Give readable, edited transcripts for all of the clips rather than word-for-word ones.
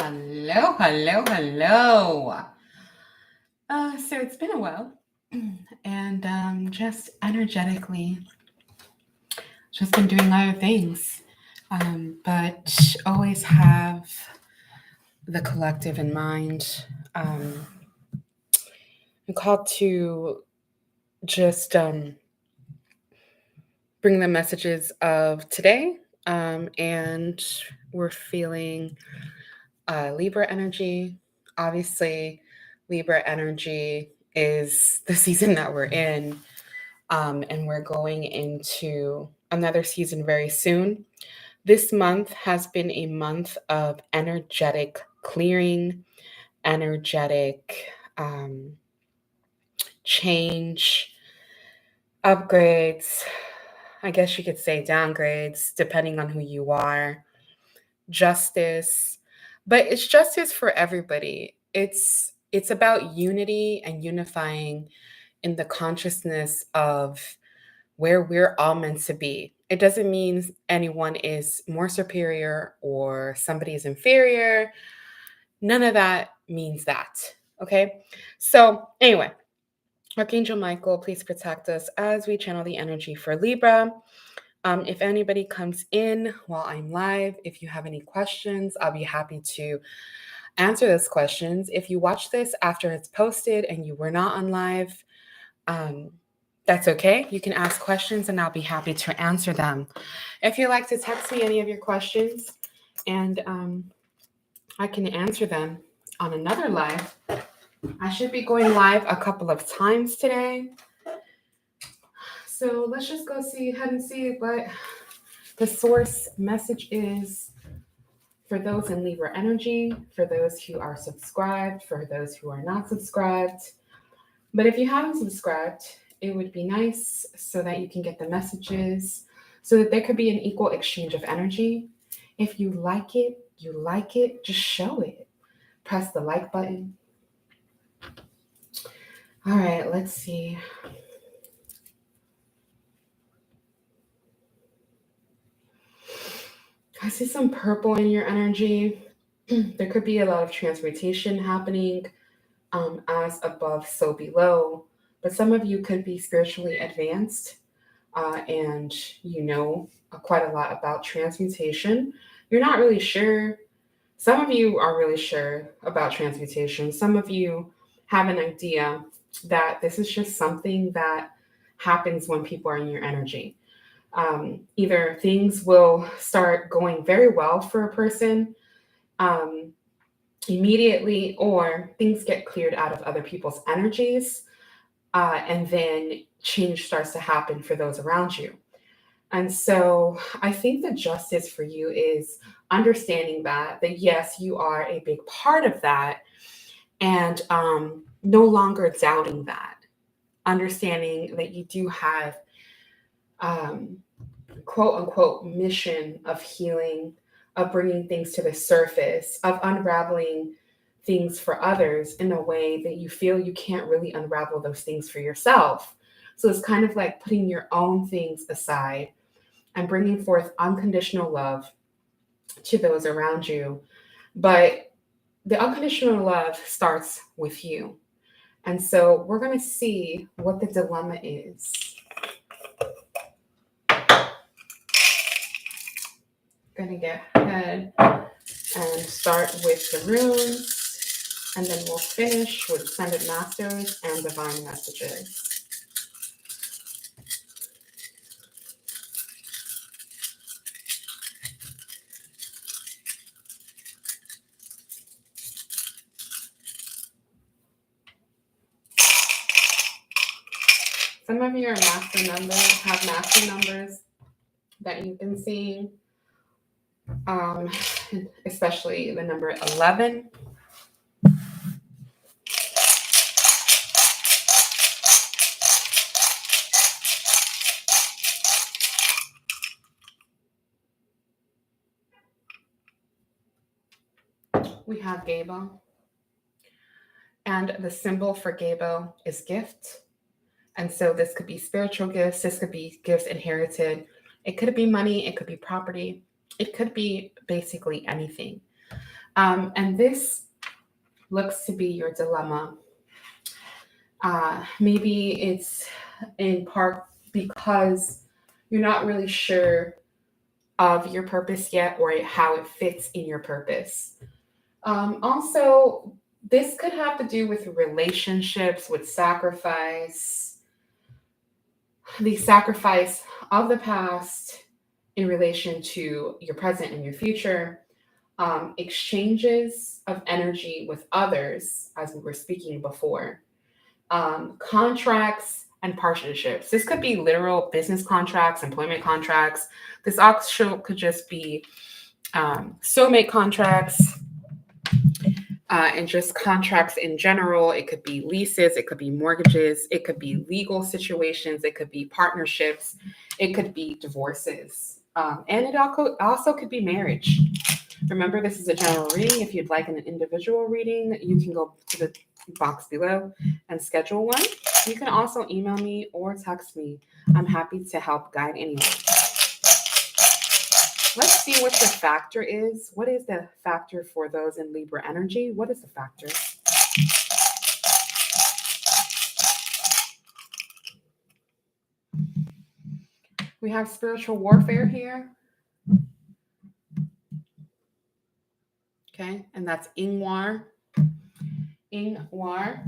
Hello, hello, hello. So it's been a while, and just energetically, just been doing other things, but always have the collective in mind. I'm called to just bring the messages of today, and we're feeling Libra energy. Obviously, Libra energy is the season that we're in, and we're going into another season very soon. This month has been a month of energetic clearing, energetic change, upgrades. I guess you could say downgrades, depending on who you are, justice, but it's justice for everybody. It's about unity and unifying in the consciousness of where we're all meant to be. It doesn't mean anyone is more superior or somebody is inferior. None of that means that. Okay? So, anyway, Archangel Michael, please protect us as we channel the energy for Libra. If anybody comes in while I'm live, if you have any questions, I'll be happy to answer those questions. If you watch this after it's posted and you were not on live, that's okay. You can ask questions and I'll be happy to answer them. If you'd like to text me any of your questions and I can answer them on another live. I should be going live a couple of times today. So let's just go ahead and see what the source message is for those in Libra energy, for those who are subscribed, for those who are not subscribed. But if you haven't subscribed, it would be nice so that you can get the messages, so that there could be an equal exchange of energy. If you like it, just show it. Press the like button. All right, let's see. I see some purple in your energy. There could be a lot of transmutation happening, as above, so below. But some of you could be spiritually advanced, and you know quite a lot about transmutation. You're not really sure. Some of you are really sure about transmutation. Some of you have an idea that this is just something that happens when people are in your energy. Either things will start going very well for a person immediately, or things get cleared out of other people's energies, and then change starts to happen for those around you. And so I think the justice for you is understanding that yes, you are a big part of that, and no longer doubting that, understanding that you do have quote unquote mission of healing, of bringing things to the surface, of unraveling things for others in a way that you feel you can't really unravel those things for yourself. So it's kind of like putting your own things aside and bringing forth unconditional love to those around you. But the unconditional love starts with you. And so we're going to see what the dilemma is. Going to get ahead and start with the runes, and then we'll finish with Ascended Masters and Divine Messages. Some of you are have master numbers that you've been seeing, especially the number 11. We have Gable, and the symbol for Gable is gift. And so this could be spiritual gifts. This could be gifts inherited. It could be money. It could be property. It could be basically anything. And this looks to be your dilemma. Maybe it's in part because you're not really sure of your purpose yet or how it fits in your purpose. Also, this could have to do with relationships, with sacrifice, the sacrifice of the past in relation to your present and your future, exchanges of energy with others, as we were speaking before, contracts and partnerships. This could be literal business contracts, employment contracts. This also could just be soulmate contracts, and just contracts in general. It could be leases, it could be mortgages, it could be legal situations, it could be partnerships, it could be divorces, and it also could be marriage. Remember, this is a general reading. If you'd like an individual reading, you can go to the box below and schedule one. You can also email me or text me. I'm happy to help guide anyone. Let's see what the factor is. What is the factor for those in Libra energy? What is the factor? We have spiritual warfare here. Okay, and that's Ingwar. Ingwar.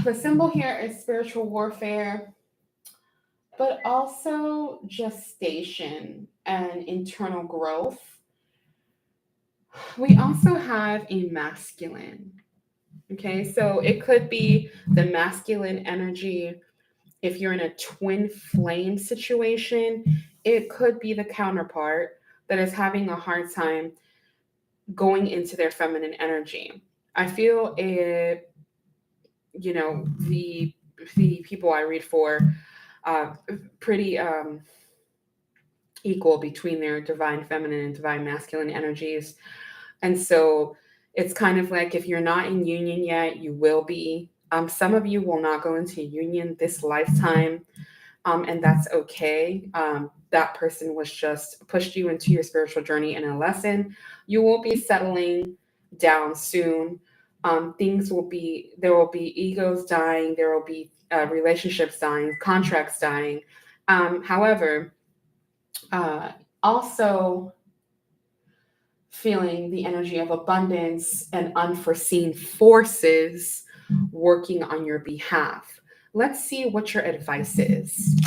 The symbol here is spiritual warfare, but also gestation and internal growth. We also have a masculine. Okay, so it could be the masculine energy. If you're in a twin flame situation, it could be the counterpart that is having a hard time going into their feminine energy. I feel it, the people I read for, pretty equal between their divine feminine and divine masculine energies. And so it's kind of like if you're not in union yet, you will be. Some of you will not go into union this lifetime, and that's okay. That person was just pushed you into your spiritual journey and a lesson. You will be settling down soon. There will be egos dying, there will be relationships dying, contracts dying. However, also feeling the energy of abundance and unforeseen forces working on your behalf. Let's see what your advice is.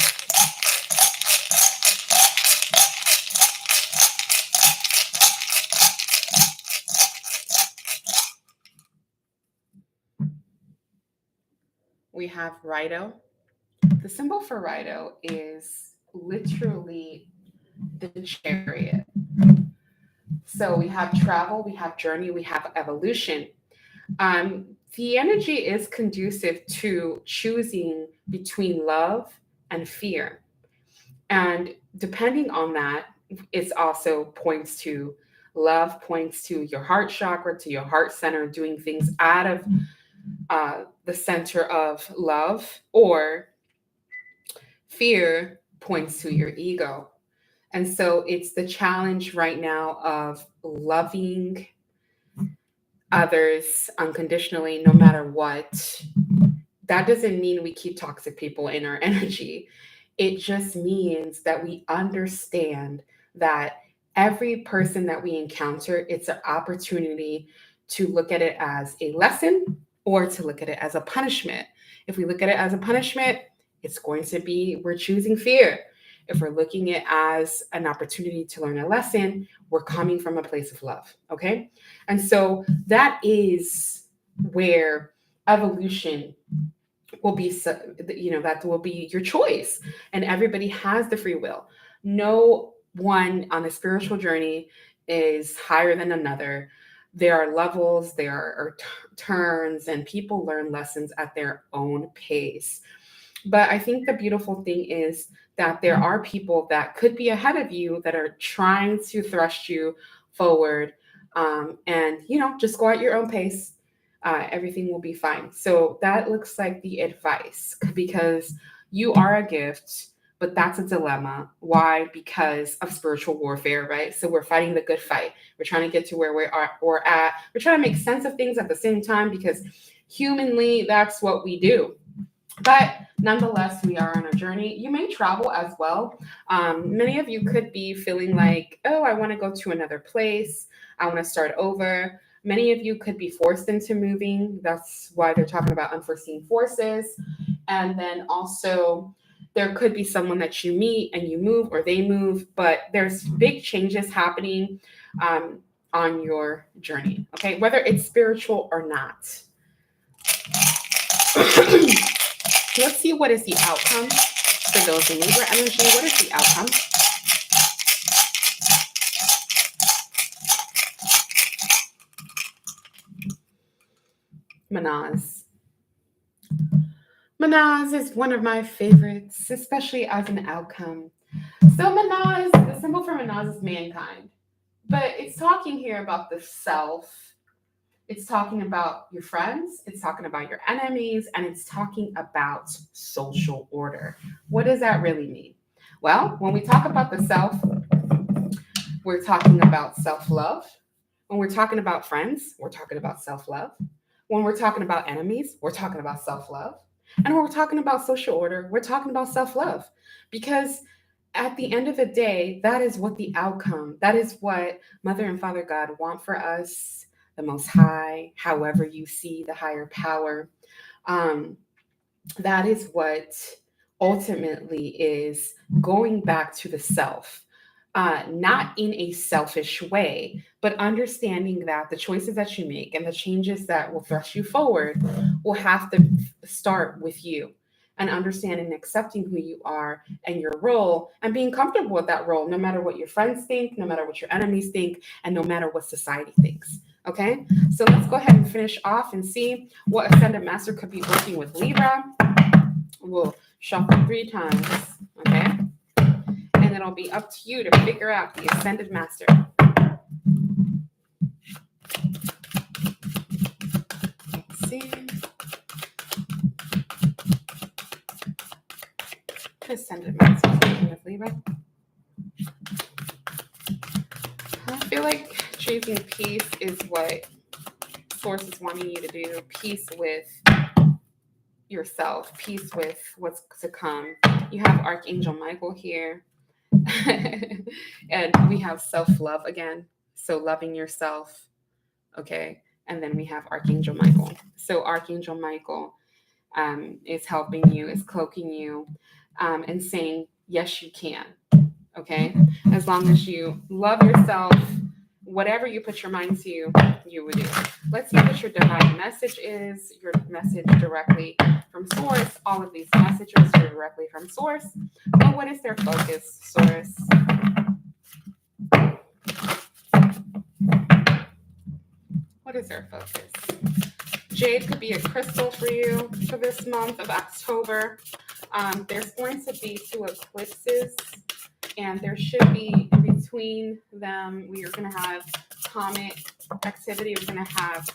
We have Rido. The symbol for Rido is literally the chariot. So we have travel, we have journey, we have evolution. The energy is conducive to choosing between love and fear. And depending on that, it also points to love, points to your heart chakra, to your heart center, doing things out of the center of love, or fear points to your ego. And so it's the challenge right now of loving others unconditionally, no matter what. That doesn't mean we keep toxic people in our energy. It just means that we understand that every person that we encounter, it's an opportunity to look at it as a lesson or to look at it as a punishment. If we look at it as a punishment, it's going to be we're choosing fear. If we're looking at it as an opportunity to learn a lesson, we're coming from a place of love. Okay. And so that is where evolution will be, that will be your choice. And everybody has the free will. No one on a spiritual journey is higher than another. There are levels, there are turns, and people learn lessons at their own pace. But I think the beautiful thing is that there are people that could be ahead of you that are trying to thrust you forward. And, just go at your own pace. Everything will be fine. So that looks like the advice, because you are a gift, But that's a dilemma. Why? Because of spiritual warfare, right? So we're fighting the good fight. We're trying to get to where we're at. We're trying to make sense of things at the same time because humanly, that's what we do. But nonetheless, we are on a journey. You may travel as well. Many of you could be feeling like, oh, I want to go to another place. I want to start over. Many of you could be forced into moving. That's why they're talking about unforeseen forces. And then also, there could be someone that you meet and you move or they move, but there's big changes happening on your journey, okay? Whether it's spiritual or not. Let's see what is the outcome for those in Libra energy. What is the outcome? Manaz. Manaz is one of my favorites, especially as an outcome. So Manaz, the symbol for Manaz is mankind. But it's talking here about the self. It's talking about your friends, it's talking about your enemies, and it's talking about social order. What does that really mean? Well, when we talk about the self, we're talking about self-love. When we're talking about friends, we're talking about self-love. When we're talking about enemies, we're talking about self-love. And when we're talking about social order, we're talking about self-love. Because at the end of the day, that is what the outcome, that is what Mother and Father God want for us, the Most High, however you see the higher power. That is what ultimately is going back to the self, not in a selfish way, but understanding that the choices that you make and the changes that will thrust you forward will have to start with you and understanding and accepting who you are and your role and being comfortable with that role, no matter what your friends think, no matter what your enemies think, and no matter what society thinks. Okay, so let's go ahead and finish off and see what Ascended Master could be working with Libra. We'll shuffle 3 times, okay? And it'll be up to you to figure out the Ascended Master. Let's see. Ascended Master working with Libra. I feel like choosing peace is what Source is wanting you to do. Peace with yourself, peace with what's to come. You have Archangel Michael here. And we have self-love again. So loving yourself. Okay. And then we have Archangel Michael. So Archangel Michael is helping you, is cloaking you, and saying, yes, you can. Okay. As long as you love yourself, whatever you put your mind to, you would do. Let's see what your divine message is, your message directly from Source. All of these messages are directly from Source. But what is their focus, Source? What is their focus? Jade could be a crystal for you for this month of October. There's going to be 2 eclipses, and there should be in between them, we are going to have comet activity. We're going to have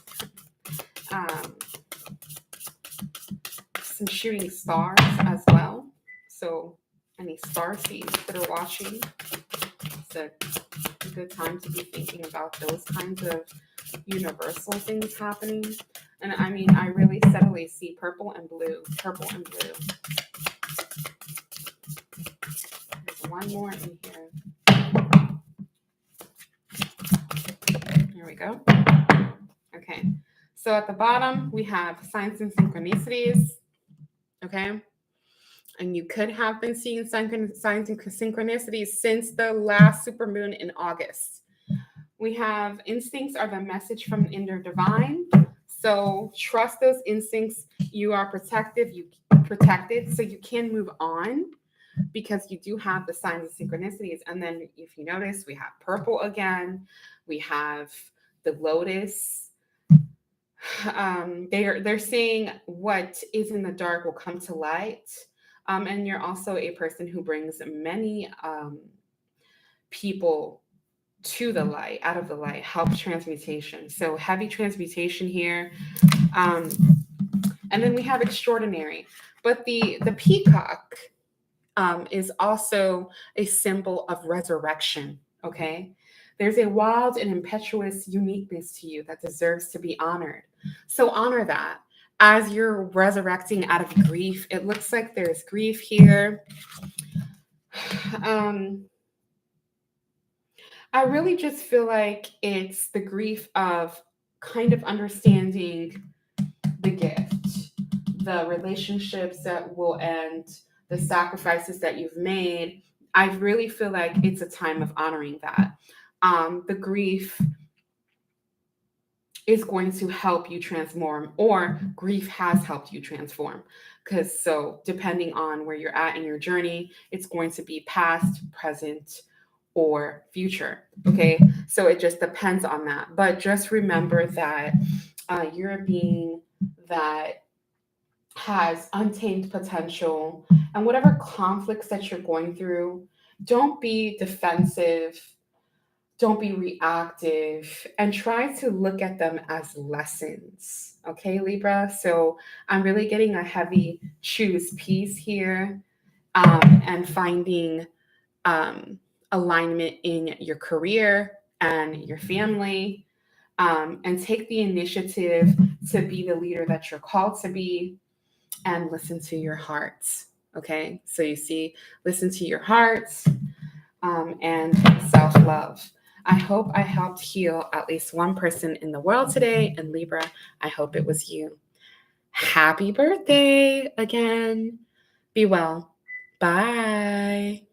some shooting stars as well. So any star seeds that are watching, it's a good time to be thinking about those kinds of universal things happening. And I mean, I really subtly see purple and blue. There's one more in here. Here we go. Okay. So at the bottom, we have signs and synchronicities. Okay. And you could have been seeing signs and synchronicities since the last supermoon in August. We have instincts are the message from inner divine. So trust those instincts. You are protected, so you can move on because you do have the signs and synchronicities. And then if you notice, we have purple again. We have the lotus. They're saying what is in the dark will come to light. And you're also a person who brings many people to the light, out of the light, help transmutation. So heavy transmutation here. And then we have extraordinary. But the peacock is also a symbol of resurrection. Okay. There's a wild and impetuous uniqueness to you that deserves to be honored. So honor that. As you're resurrecting out of grief, it looks like there's grief here. Um, I really just feel like it's the grief of kind of understanding the gift, the relationships that will end, the sacrifices that you've made. I really feel like it's a time of honoring that. The grief is going to help you transform, or grief has helped you transform. Because so, depending on where you're at in your journey, it's going to be past, present, or future. Okay, so it just depends on that. But just remember that you're a being that has untamed potential, and whatever conflicts that you're going through, don't be defensive, don't be reactive, and try to look at them as lessons. Okay, Libra? So I'm really getting a heavy choose peace here, and finding um, alignment in your career and your family, and take the initiative to be the leader that you're called to be, and listen to your hearts. Okay, so you see, listen to your hearts, and self love. I hope I helped heal at least one person in the world today. And Libra, I hope it was you. Happy birthday again. Be well. Bye.